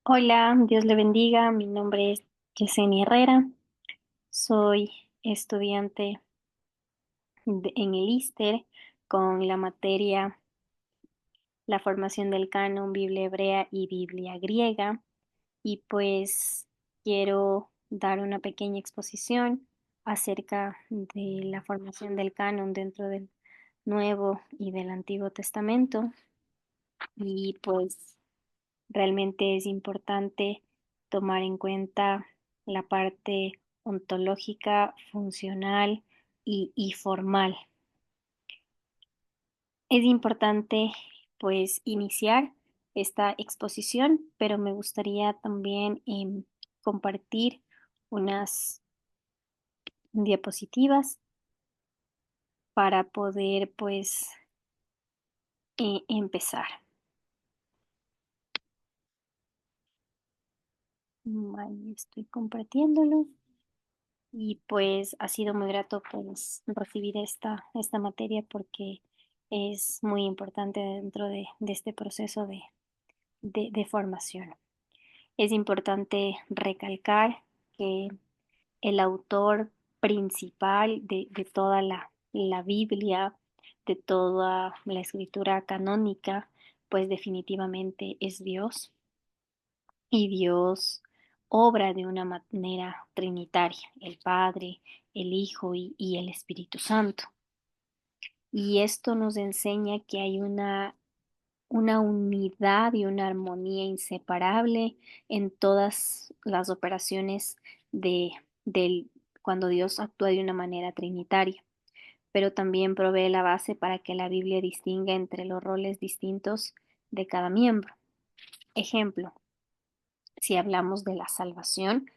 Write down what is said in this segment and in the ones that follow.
Hola, Dios le bendiga. Mi nombre es Yesenia Herrera. Soy estudiante en el ISTER con la materia La formación del canon, Biblia hebrea y Biblia griega. Y pues quiero dar una pequeña exposición acerca de la formación del canon dentro del Nuevo y del Antiguo Testamento. Y pues realmente es importante tomar en cuenta la parte ontológica, funcional y formal. Es importante pues iniciar esta exposición, pero me gustaría también compartir unas diapositivas para poder pues empezar. Ahí estoy compartiéndolo. Y pues ha sido muy grato pues recibir esta materia porque es muy importante dentro de este proceso de formación. Es importante recalcar que el autor principal de toda la Biblia, de toda la escritura canónica, pues definitivamente es Dios y Dios obra de una manera trinitaria, el Padre, el Hijo y el Espíritu Santo. Y esto nos enseña que hay una unidad y una armonía inseparable en todas las operaciones de, del, cuando Dios actúa de una manera trinitaria, pero también provee la base para que la Biblia distinga entre los roles distintos de cada miembro. Ejemplo, si hablamos de la salvación,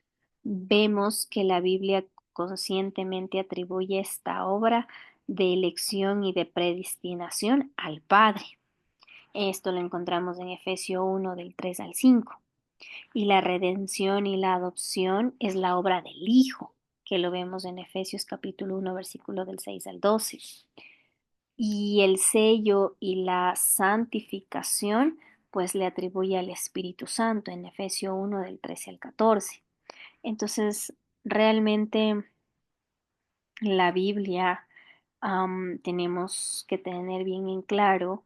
vemos que la Biblia conscientemente atribuye esta obra de elección y de predestinación al Padre. Esto lo encontramos en Efesios 1 del 3 al 5. Y la redención y la adopción es la obra del Hijo, que lo vemos en Efesios capítulo 1 versículo del 6 al 12. Y el sello y la santificación pues le atribuye al Espíritu Santo en Efesios 1 del 13 al 14. Entonces, realmente la Biblia tenemos que tener bien en claro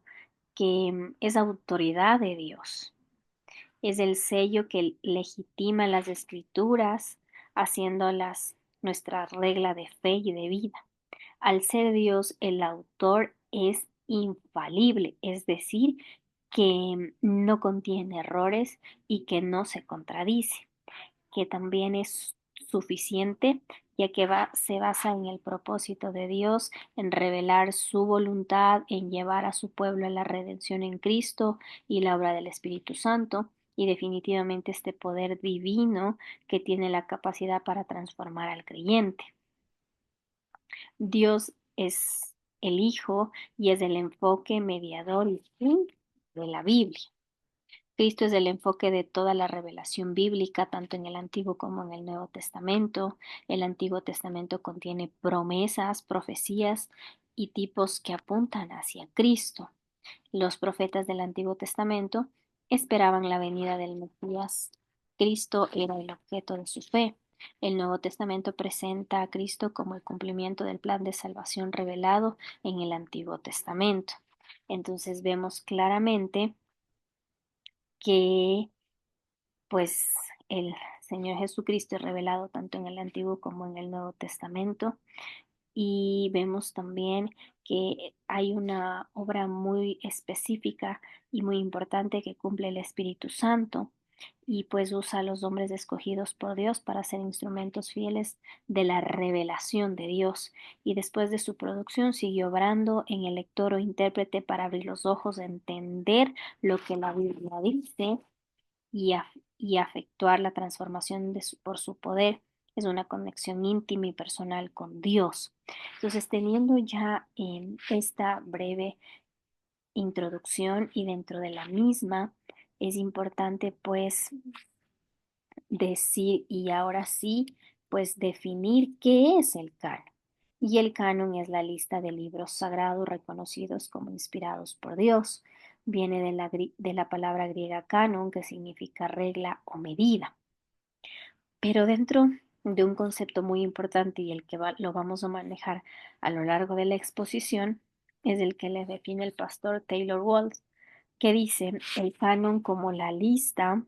que es autoridad de Dios. Es el sello que legitima las escrituras, haciéndolas nuestra regla de fe y de vida. Al ser Dios el autor es infalible, es decir, que no contiene errores y que no se contradice, que también es suficiente, ya que se basa en el propósito de Dios, en revelar su voluntad, en llevar a su pueblo a la redención en Cristo y la obra del Espíritu Santo, y definitivamente este poder divino que tiene la capacidad para transformar al creyente. Dios es el Hijo y es el enfoque mediador y fin de la Biblia. Cristo es el enfoque de toda la revelación bíblica, tanto en el Antiguo como en el Nuevo Testamento. El Antiguo Testamento contiene promesas, profecías y tipos que apuntan hacia Cristo. Los profetas del Antiguo Testamento esperaban la venida del Mesías. Cristo era el objeto de su fe. El Nuevo Testamento presenta a Cristo como el cumplimiento del plan de salvación revelado en el Antiguo Testamento. Entonces vemos claramente que pues el Señor Jesucristo es revelado tanto en el Antiguo como en el Nuevo Testamento y vemos también que hay una obra muy específica y muy importante que cumple el Espíritu Santo y pues usa a los hombres escogidos por Dios para ser instrumentos fieles de la revelación de Dios y después de su producción siguió obrando en el lector o intérprete para abrir los ojos a entender lo que la Biblia dice y, y efectuar la transformación por su poder. Es una conexión íntima y personal con Dios. Entonces, teniendo ya en esta breve introducción y dentro de la misma, es importante pues decir y ahora sí, pues definir qué es el canon. Y el canon es la lista de libros sagrados reconocidos como inspirados por Dios. viene de la palabra griega canon, que significa regla o medida. Pero dentro de un concepto muy importante y el que lo vamos a manejar a lo largo de la exposición, es el que le define el pastor Taylor Walls, que dice el canon como la lista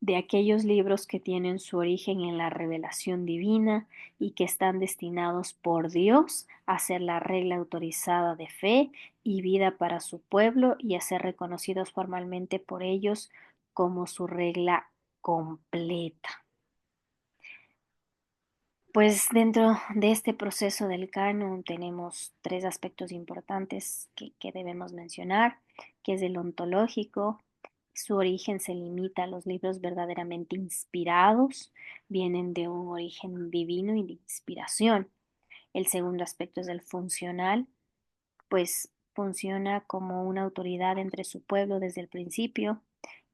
de aquellos libros que tienen su origen en la revelación divina y que están destinados por Dios a ser la regla autorizada de fe y vida para su pueblo y a ser reconocidos formalmente por ellos como su regla completa. Pues dentro de este proceso del canon tenemos tres aspectos importantes que debemos mencionar, que es el ontológico. Su origen se limita a los libros verdaderamente inspirados, vienen de un origen divino y de inspiración. El segundo aspecto es el funcional, pues funciona como una autoridad entre su pueblo desde el principio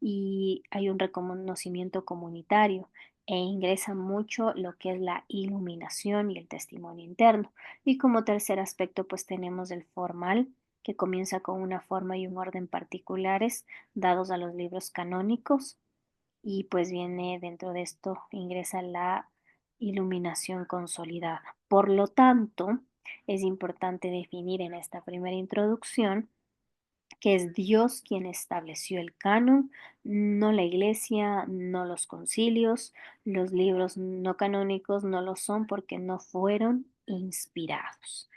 y hay un reconocimiento comunitario e ingresa mucho lo que es la iluminación y el testimonio interno. Y como tercer aspecto, pues tenemos el formal, que comienza con una forma y un orden particulares dados a los libros canónicos y pues viene dentro de esto, ingresa la iluminación consolidada. Por lo tanto, es importante definir en esta primera introducción que es Dios quien estableció el canon, no la iglesia, no los concilios, los libros no canónicos no lo son porque no fueron inspirados.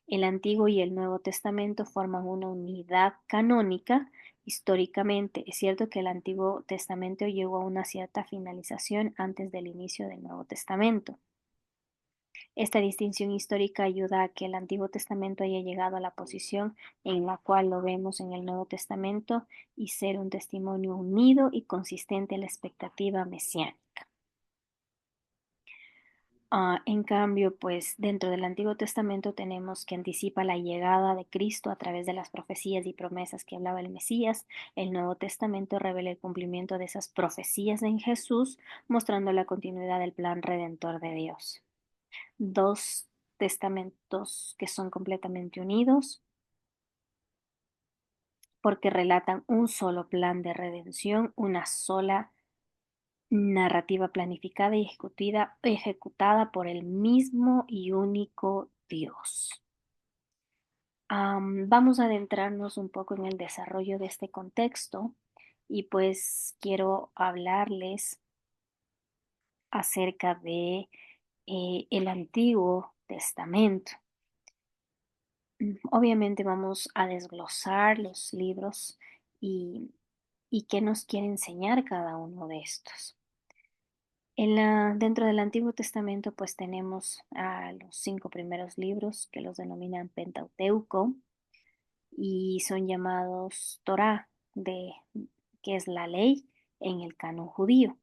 El Antiguo y el Nuevo Testamento forman una unidad canónica. Históricamente, es cierto que el Antiguo Testamento llegó a una cierta finalización antes del inicio del Nuevo Testamento. Esta distinción histórica ayuda a que el Antiguo Testamento haya llegado a la posición en la cual lo vemos en el Nuevo Testamento y ser un testimonio unido y consistente en la expectativa mesiánica. En cambio, pues dentro del Antiguo Testamento tenemos que anticipa la llegada de Cristo a través de las profecías y promesas que hablaba el Mesías. El Nuevo Testamento revela el cumplimiento de esas profecías en Jesús, mostrando la continuidad del plan redentor de Dios. Dos testamentos que son completamente unidos porque relatan un solo plan de redención, una sola narrativa planificada y ejecutada por el mismo y único Dios. Vamos a adentrarnos un poco en el desarrollo de este contexto y pues quiero hablarles acerca de el Antiguo Testamento. Obviamente vamos a desglosar los libros y, y qué nos quiere enseñar cada uno de estos. Dentro del Antiguo Testamento, pues tenemos a los 5 primeros libros que los denominan Pentateuco y son llamados Torá, que es la ley en el canon judío.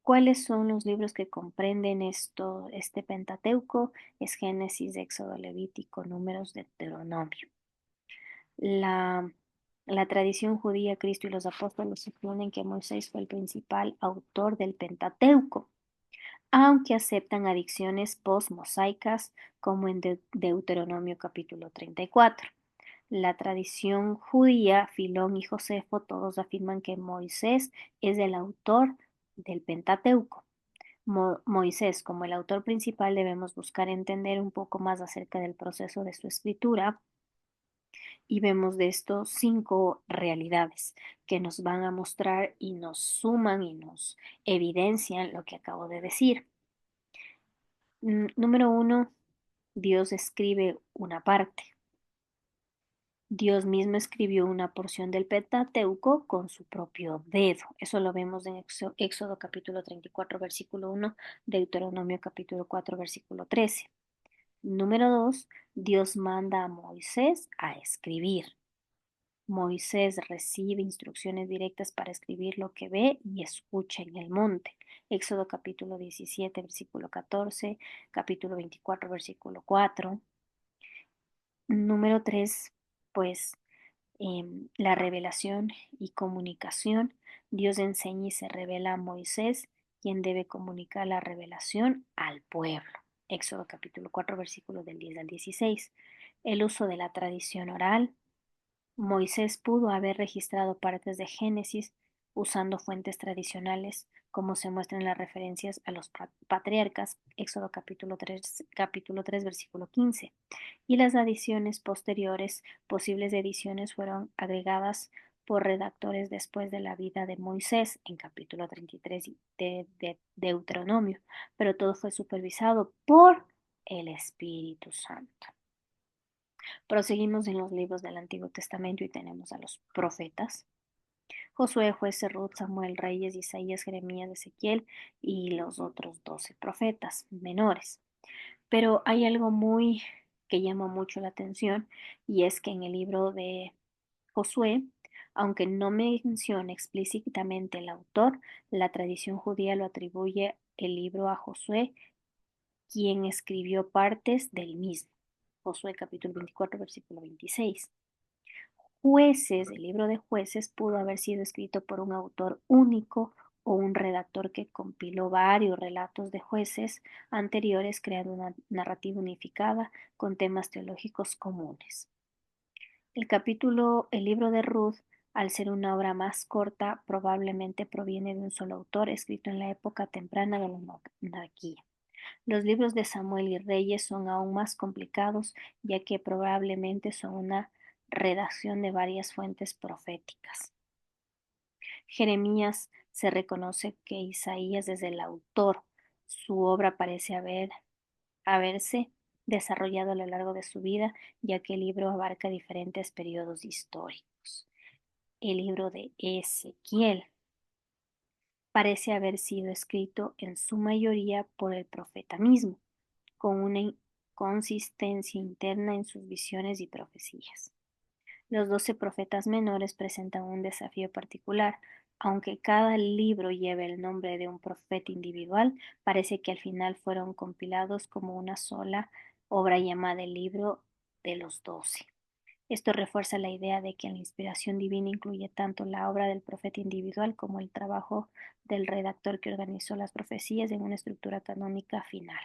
¿Cuáles son los libros que comprenden este Pentateuco? Es Génesis, Éxodo, Levítico, Números, Deuteronomio. La, la tradición judía, Cristo y los apóstoles suponen que Moisés fue el principal autor del Pentateuco, aunque aceptan adicciones post-mosaicas como en Deuteronomio capítulo 34. La tradición judía, Filón y Josefo, todos afirman que Moisés es el autor del Pentateuco. Moisés, como el autor principal, debemos buscar entender un poco más acerca del proceso de su escritura y vemos de estos 5 realidades que nos van a mostrar y nos suman y nos evidencian lo que acabo de decir. Número 1, Dios escribe una parte. Dios mismo escribió una porción del Pentateuco con su propio dedo. Eso lo vemos en Éxodo capítulo 34, versículo 1, Deuteronomio capítulo 4, versículo 13. Número 2, Dios manda a Moisés a escribir. Moisés recibe instrucciones directas para escribir lo que ve y escucha en el monte. Éxodo capítulo 17, versículo 14, capítulo 24, versículo 4. Número 3, pues la revelación y comunicación. Dios enseña y se revela a Moisés, quien debe comunicar la revelación al pueblo. Éxodo capítulo 4, versículos del 10 al 16. El uso de la tradición oral. Moisés pudo haber registrado partes de Génesis usando fuentes tradicionales, como se muestra en las referencias a los patriarcas, Éxodo capítulo 3 versículo 15, y las adiciones posteriores, posibles ediciones, fueron agregadas por redactores después de la vida de Moisés en capítulo 33 de Deuteronomio, pero todo fue supervisado por el Espíritu Santo. Proseguimos en los libros del Antiguo Testamento y tenemos a los profetas: Josué, Jueces, Ruth, Samuel, Reyes, Isaías, Jeremías, Ezequiel y los otros 12 profetas menores. Pero hay algo muy que llama mucho la atención, y es que en el libro de Josué, aunque no menciona explícitamente el autor, la tradición judía lo atribuye el libro a Josué, quien escribió partes del mismo. Josué capítulo 24, versículo 26. Jueces, el libro de Jueces pudo haber sido escrito por un autor único o un redactor que compiló varios relatos de jueces anteriores, creando una narrativa unificada con temas teológicos comunes. El libro de Ruth, al ser una obra más corta, probablemente proviene de un solo autor, escrito en la época temprana de la monarquía. Los libros de Samuel y Reyes son aún más complicados, ya que probablemente son una redacción de varias fuentes proféticas. Jeremías, se reconoce que Isaías es el autor. Su obra parece haberse desarrollado a lo largo de su vida, ya que el libro abarca diferentes periodos históricos. El libro de Ezequiel parece haber sido escrito en su mayoría por el profeta mismo, con una consistencia interna en sus visiones y profecías. Los 12 profetas menores presentan un desafío particular. Aunque cada libro lleve el nombre de un profeta individual, parece que al final fueron compilados como una sola obra llamada el Libro de los 12. Esto refuerza la idea de que la inspiración divina incluye tanto la obra del profeta individual como el trabajo del redactor que organizó las profecías en una estructura canónica final.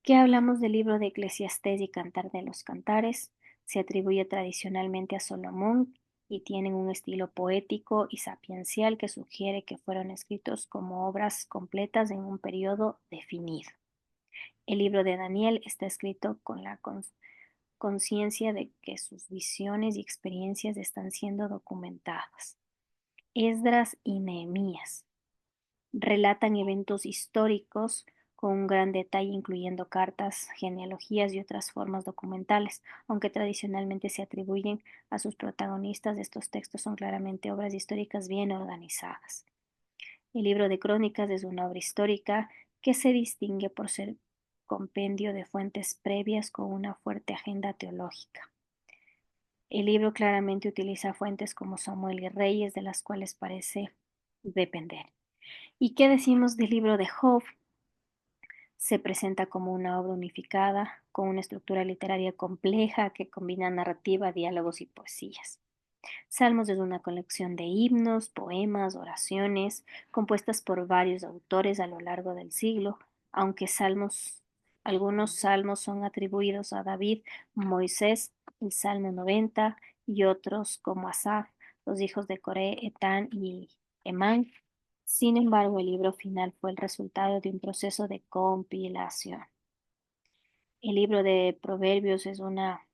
¿Qué hablamos del libro de Eclesiastés y Cantar de los Cantares? Se atribuye tradicionalmente a Salomón y tienen un estilo poético y sapiencial que sugiere que fueron escritos como obras completas en un periodo definido. El libro de Daniel está escrito con la conciencia de que sus visiones y experiencias están siendo documentadas. Esdras y Nehemías relatan eventos históricos con un gran detalle, incluyendo cartas, genealogías y otras formas documentales. Aunque tradicionalmente se atribuyen a sus protagonistas, estos textos son claramente obras históricas bien organizadas. El libro de Crónicas es una obra histórica que se distingue por ser compendio de fuentes previas con una fuerte agenda teológica. El libro claramente utiliza fuentes como Samuel y Reyes, de las cuales parece depender. ¿Y qué decimos del libro de Job? Se presenta como una obra unificada, con una estructura literaria compleja que combina narrativa, diálogos y poesías. Salmos es una colección de himnos, poemas, oraciones, compuestas por varios autores a lo largo del siglo, aunque algunos salmos son atribuidos a David, Moisés, el Salmo 90, y otros como Asaf, los hijos de Coré, Etán y Emán. Sin embargo, el libro final fue el resultado de un proceso de compilación. El libro de Proverbios es una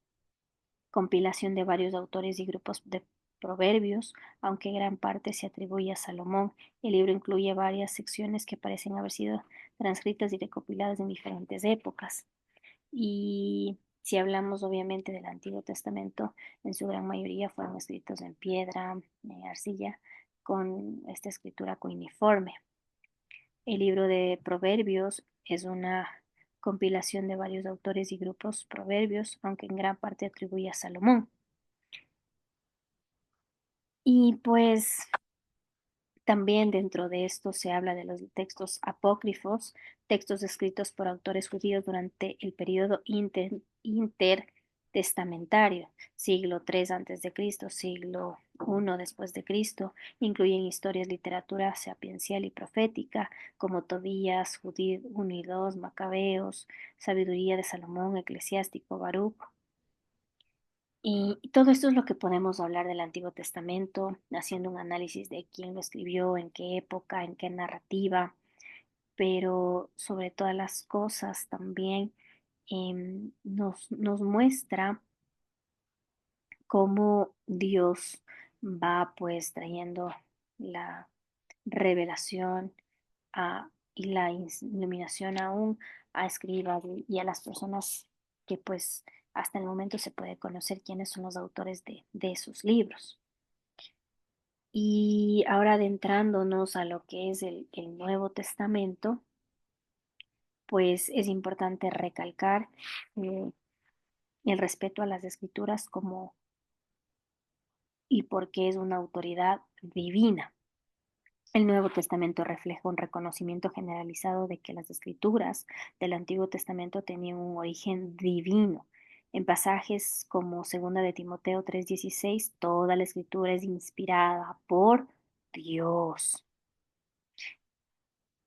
compilación de varios autores y grupos de proverbios, aunque gran parte se atribuye a Salomón. El libro incluye varias secciones que parecen haber sido transcritas y recopiladas en diferentes épocas. Y si hablamos obviamente del Antiguo Testamento, en su gran mayoría fueron escritos en piedra, en arcilla, con esta escritura cuneiforme. El libro de Proverbios es una compilación de varios autores y grupos proverbios, aunque en gran parte atribuye a Salomón. Y pues también dentro de esto se habla de los textos apócrifos, textos escritos por autores judíos durante el periodo intertestamentario, siglo III antes de Cristo, siglo I después de Cristo. Incluyen historias, literatura sapiencial y profética, como Tobías, Judith 1 y 2, Macabeos, Sabiduría de Salomón, Eclesiástico, Baruch. Y todo esto es lo que podemos hablar del Antiguo Testamento, haciendo un análisis de quién lo escribió, en qué época, en qué narrativa, pero sobre todas las cosas también nos muestra cómo Dios va pues trayendo la revelación y la iluminación aún a escribas y a las personas que pues hasta el momento se puede conocer quiénes son los autores de esos libros. Y ahora adentrándonos a lo que es el Nuevo Testamento, pues es importante recalcar eh, el respeto a las escrituras como y porque es una autoridad divina. El Nuevo Testamento refleja un reconocimiento generalizado de que las escrituras del Antiguo Testamento tenían un origen divino. En pasajes como Segunda de Timoteo 3:16, toda la escritura es inspirada por Dios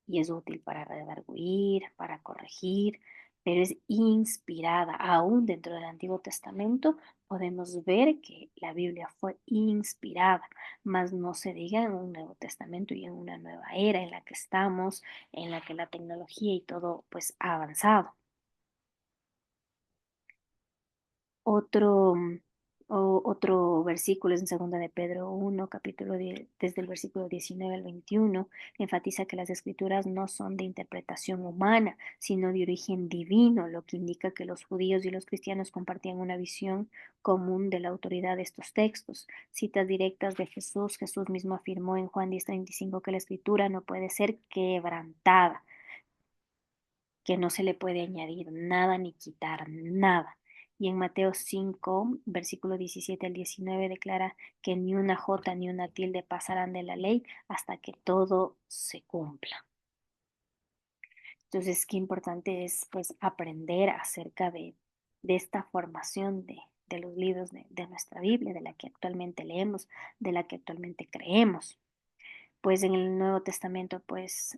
y es útil para redarguir, para corregir, pero es inspirada. Aún dentro del Antiguo Testamento podemos ver que la Biblia fue inspirada, mas no se diga en un Nuevo Testamento y en una nueva era en la que estamos, en la que la tecnología y todo pues ha avanzado. Otro, otro versículo es en segunda de Pedro 1, capítulo 10, desde el versículo 19 al 21, enfatiza que las escrituras no son de interpretación humana, sino de origen divino, lo que indica que los judíos y los cristianos compartían una visión común de la autoridad de estos textos. Citas directas de Jesús. Jesús mismo afirmó en Juan 10:35 que la escritura no puede ser quebrantada, que no se le puede añadir nada ni quitar nada. Y en Mateo 5, versículo 17 al 19 declara que ni una jota ni una tilde pasarán de la ley hasta que todo se cumpla. Entonces, qué importante es pues aprender acerca de esta formación de los libros de nuestra Biblia, de la que actualmente leemos, de la que actualmente creemos. Pues en el Nuevo Testamento pues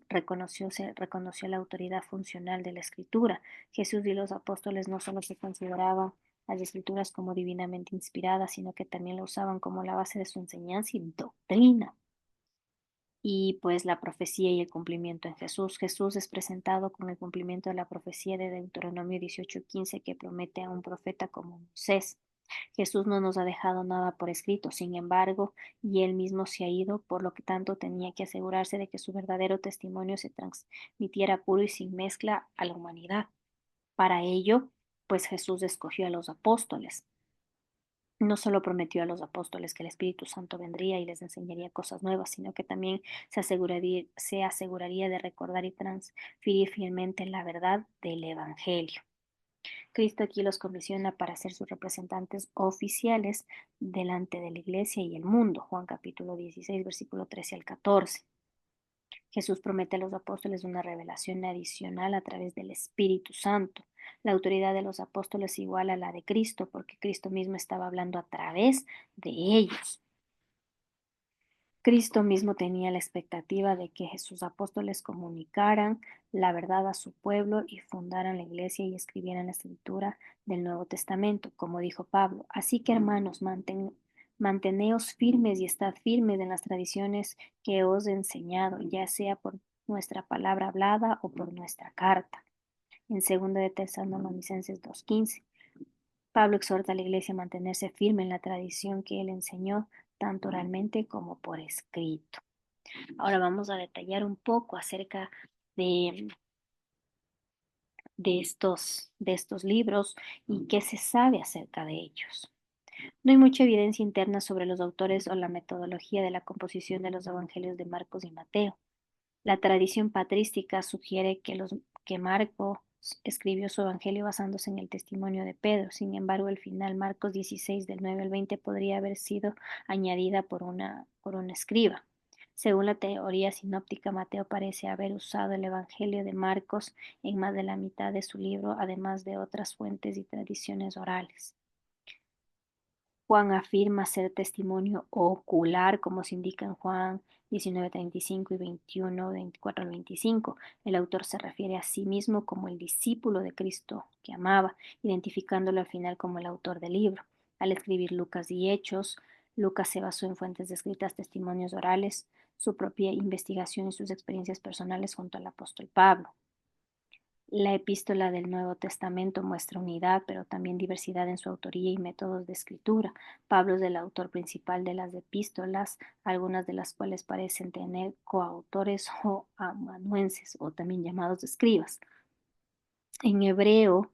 se reconoció la autoridad funcional de la escritura. Jesús y los apóstoles no solo se consideraban las escrituras como divinamente inspiradas, sino que también la usaban como la base de su enseñanza y doctrina. Y pues la profecía y el cumplimiento en Jesús. Jesús es presentado con el cumplimiento de la profecía de Deuteronomio 18:15 que promete a un profeta como Moisés. Jesús no nos ha dejado nada por escrito, sin embargo, y él mismo se ha ido, por lo que tanto tenía que asegurarse de que su verdadero testimonio se transmitiera puro y sin mezcla a la humanidad. Para ello, pues Jesús escogió a los apóstoles. No solo prometió a los apóstoles que el Espíritu Santo vendría y les enseñaría cosas nuevas, sino que también se aseguraría de recordar y transferir fielmente la verdad del Evangelio. Cristo aquí los comisiona para ser sus representantes oficiales delante de la iglesia y el mundo. Juan capítulo 16, versículo 13 al 14. Jesús promete a los apóstoles una revelación adicional a través del Espíritu Santo. La autoridad de los apóstoles es igual a la de Cristo, porque Cristo mismo estaba hablando a través de ellos. Cristo mismo tenía la expectativa de que sus apóstoles comunicaran la verdad a su pueblo y fundaran la iglesia y escribieran la escritura del Nuevo Testamento, como dijo Pablo. Así que, hermanos, manteneos firmes y estad firmes en las tradiciones que os he enseñado, ya sea por nuestra palabra hablada o por nuestra carta. En 2 de Tesalonicenses 2:15. Pablo exhorta a la iglesia a mantenerse firme en la tradición que él enseñó, tanto oralmente como por escrito. Ahora vamos a detallar un poco acerca de, de estos libros y qué se sabe acerca de ellos. No hay mucha evidencia interna sobre los autores o la metodología de la composición de los evangelios de Marcos y Mateo. La tradición patrística sugiere que Marcos escribió su evangelio basándose en el testimonio de Pedro. Sin embargo, el final Marcos 16 del 9 al 20 podría haber sido añadida por una escriba. Según la teoría sinóptica, Mateo parece haber usado el evangelio de Marcos en más de la mitad de su libro, además de otras fuentes y tradiciones orales. Juan afirma ser testimonio ocular, como se indica en Juan 19:35 y 21:24 al 25. El autor se refiere a sí mismo como el discípulo de Cristo que amaba, identificándolo al final como el autor del libro. Al escribir Lucas y Hechos, Lucas se basó en fuentes descritas, testimonios orales, su propia investigación y sus experiencias personales junto al apóstol Pablo. La epístola del Nuevo Testamento muestra unidad, pero también diversidad en su autoría y métodos de escritura. Pablo es el autor principal de las epístolas, algunas de las cuales parecen tener coautores o amanuenses, o también llamados escribas. En hebreo,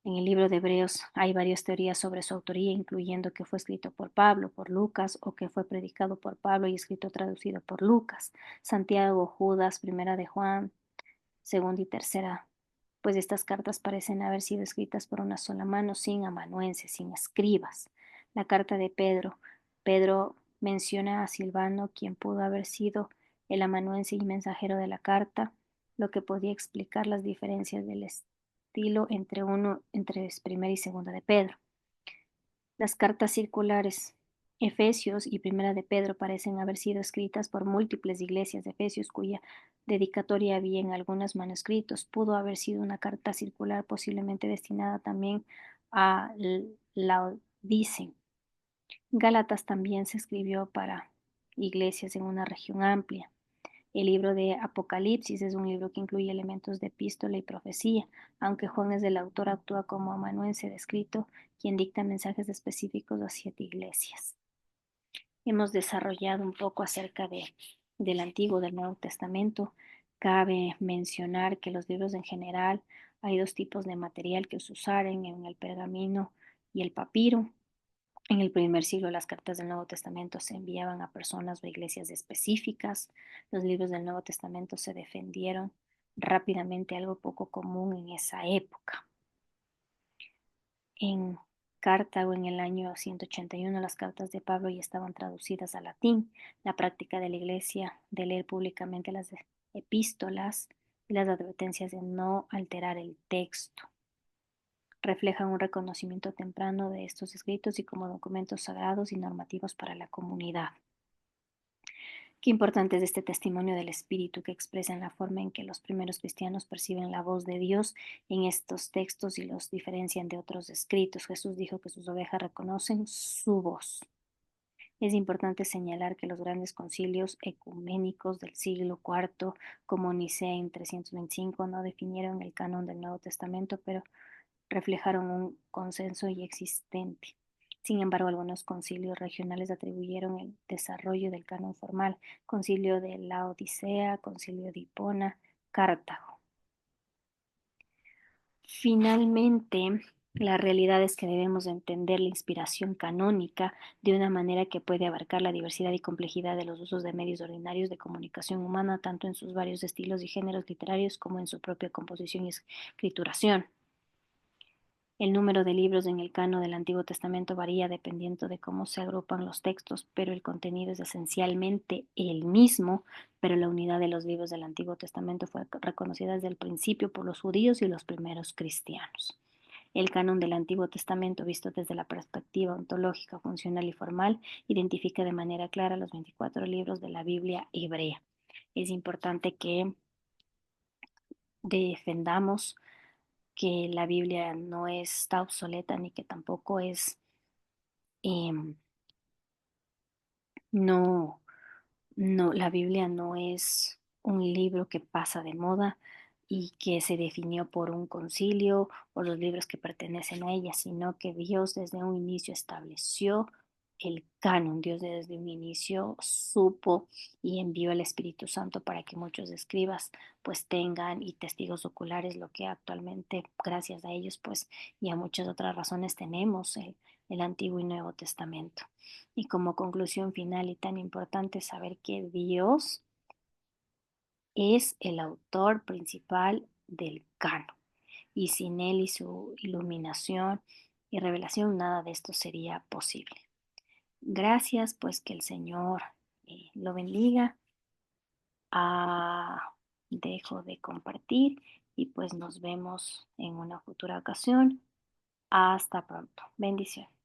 en el libro de Hebreos hay varias teorías sobre su autoría, incluyendo que fue escrito por Pablo, por Lucas, o que fue predicado por Pablo y escrito traducido por Lucas. Santiago, Judas, Primera de Juan, Segunda y Tercera, pues estas cartas parecen haber sido escritas por una sola mano, sin amanuenses, sin escribas. La carta de Pedro. Pedro menciona a Silvano, quien pudo haber sido el amanuense y mensajero de la carta, lo que podía explicar las diferencias del estilo entre primera y segunda de Pedro. Las cartas circulares Efesios y Primera de Pedro parecen haber sido escritas por múltiples iglesias de Efesios, cuya dedicatoria había en algunos manuscritos. Pudo haber sido una carta circular posiblemente destinada también a Laodicea. Gálatas también se escribió para iglesias en una región amplia. El libro de Apocalipsis es un libro que incluye elementos de epístola y profecía, aunque Juan es el autor, actúa como amanuense descrito, quien dicta mensajes específicos a 7 iglesias. Hemos desarrollado un poco acerca del Antiguo, del Nuevo Testamento. Cabe mencionar que los libros en general hay dos tipos de material que se usaron en el pergamino y el papiro. En el primer siglo, las cartas del Nuevo Testamento se enviaban a personas o iglesias específicas. Los libros del Nuevo Testamento se defendieron rápidamente, algo poco común en esa época. En Cartago, en el año 181, las cartas de Pablo ya estaban traducidas al latín. La práctica de la iglesia de leer públicamente las epístolas y las advertencias de no alterar el texto reflejan un reconocimiento temprano de estos escritos y como documentos sagrados y normativos para la comunidad. Qué importante es este testimonio del Espíritu que expresa en la forma en que los primeros cristianos perciben la voz de Dios en estos textos y los diferencian de otros escritos. Jesús dijo que sus ovejas reconocen su voz. Es importante señalar que los grandes concilios ecuménicos del siglo IV, como Nicea en 325, no definieron el canon del Nuevo Testamento, pero reflejaron un consenso ya existente. Sin embargo, algunos concilios regionales atribuyeron el desarrollo del canon formal: Concilio de Laodicea, Concilio de Hipona, Cartago. Finalmente, la realidad es que debemos entender la inspiración canónica de una manera que puede abarcar la diversidad y complejidad de los usos de medios ordinarios de comunicación humana, tanto en sus varios estilos y géneros literarios como en su propia composición y escrituración. El número de libros en el canon del Antiguo Testamento varía dependiendo de cómo se agrupan los textos, pero el contenido es esencialmente el mismo, pero la unidad de los libros del Antiguo Testamento fue reconocida desde el principio por los judíos y los primeros cristianos. El canon del Antiguo Testamento, visto desde la perspectiva ontológica, funcional y formal, identifica de manera clara los 24 libros de la Biblia hebrea. Es importante que defendamos que la Biblia no está obsoleta ni que tampoco eh, no, no, la Biblia no es un libro que pasa de moda y que se definió por un concilio o los libros que pertenecen a ella, sino que Dios desde un inicio estableció el canon. Dios desde un inicio supo y envió el Espíritu Santo para que muchos escribas pues tengan y testigos oculares lo que actualmente, gracias a ellos pues y a muchas otras razones tenemos el Antiguo y Nuevo Testamento. Y como conclusión final y tan importante, saber que Dios es el autor principal del canon y sin él y su iluminación y revelación nada de esto sería posible. Gracias, pues que el Señor lo bendiga. Dejo de compartir y pues nos vemos en una futura ocasión. Hasta pronto. Bendiciones.